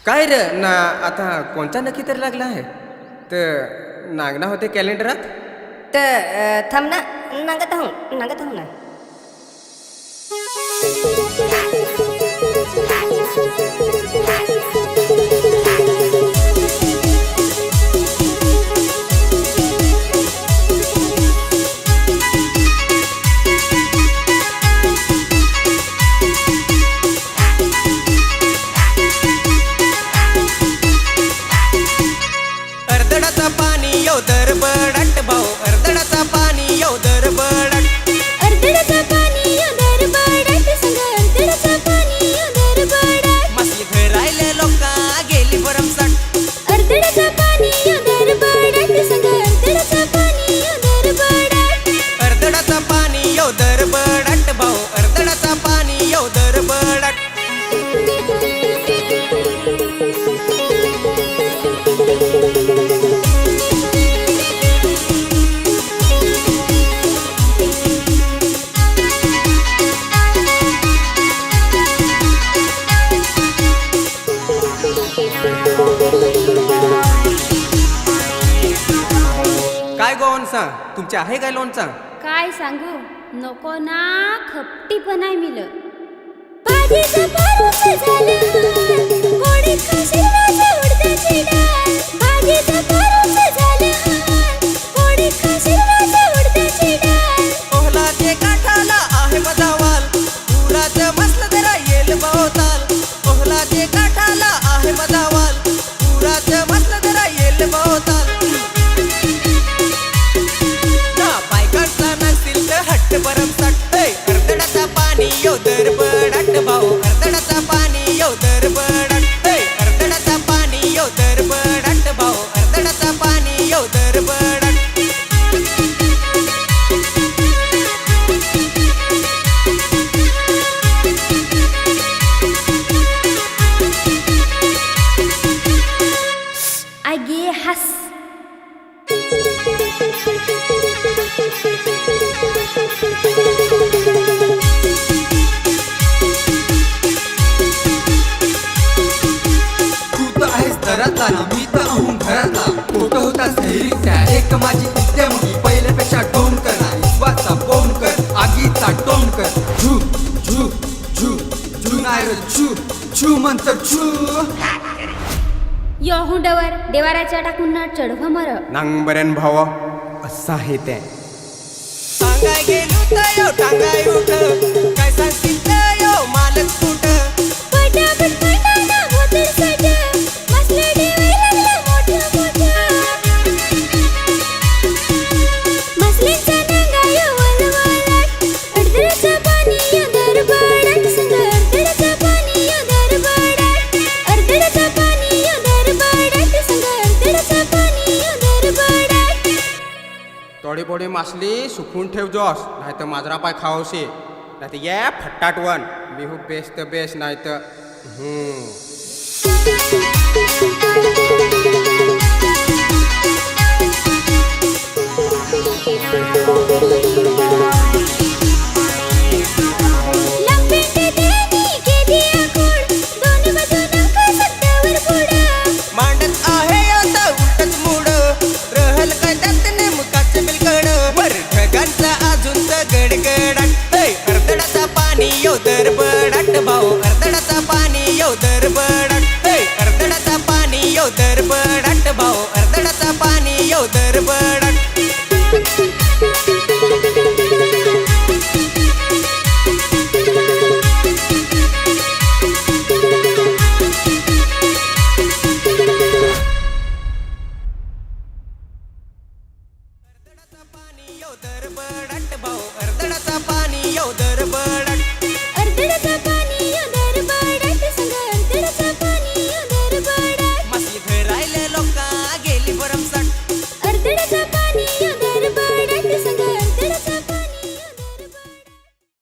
काय रे ना आता कोणता नक्की तरी लागला आहे तर नागना होते कॅलेंडरात तर थांब ना नागत आहो ना अर्धडाचा पाणी येऊ दर बडट भाऊ अर्धडाचा पाणी येऊ दर बडट अर्धडाचा पाणी दर बडट संग अर्धडाचा पाणी दर बडट मस्ली धरायले लोका गेली भरमसाट अर्धडाचा पाणी दर बडट संग अर्धडाचा पाणी दर बडट अर्धडाचा पाणी येऊ दर बडट भाऊ अर्धडाचा पाणी येऊ दर बडट काय गो लोणचा तुमच्या आहे काय लोणचा काय सांगू नको ना खपटी पण आहे मिल भाजीचं पारूस झालं कोणी खाशीला उडदाची डाळ भाजीचं पारूस झालं कोणी खाशीला उडदाची डाळ ओहलाचे काठाला आहे मजावाल पुराचं मसलं जरा येल बहुताल ओहलाचे काठाला आहे मजावाल पुराचं मसलं जरा येल बहुताल ना बायकांचा नसतील तर हट्ट भरमसाट अर्धडाचा पाणी येऊ दर बडट भाऊ अर्धडाचा पाणी येऊ दर बडट अर्धडाचा पाणी येऊ दर बडट भाऊ अर्धडाचा पाणी येऊ दर बडट आगे हस घरातला मी तर अहून घरातला फोटो होता सैरीचा एक माझी इत्या मुली पहिल्यापेक्षा टोन कर विश्वाचा फोन कर आगीचा टोन कर झू झू झू झू नाही रे झू झू म्हणत झू यो हुंडवर देवाराच्या टाकून ना चढव मर नांगबऱ्यान भावा असा आहे ते सांगाय गेलो तर यो टांगाय उठ काय सांगतील तर यो मालक कुठ पटापट पटाना होतर सट मसले देवाय लागला मोठ्या मसलेचा नांगाय वलवलट अर्धडाचा पाणी दर बडट संग अर्धडाचा पाणी दर बडट अर्धडाचा पाणी दर बडट संग अर्धडाचा पाणी दर बडट थोडी बोडी मासली सुकून ठेव जोस नाही तर माजरा पाय खावशी नाही तर ये फट्टाटवन बिहू बेस्ट बेस्ट नाही तर लंपेटे देनी केली आखूड दोन बाजूनं कसत्यावर पुढं मांडत आहे आता उलटच मूड रहल काय त्यात नेमकाच बिलकड वर ढगांचा अजून तर गडगडाट अर्धडाचा पाणी येऊ दर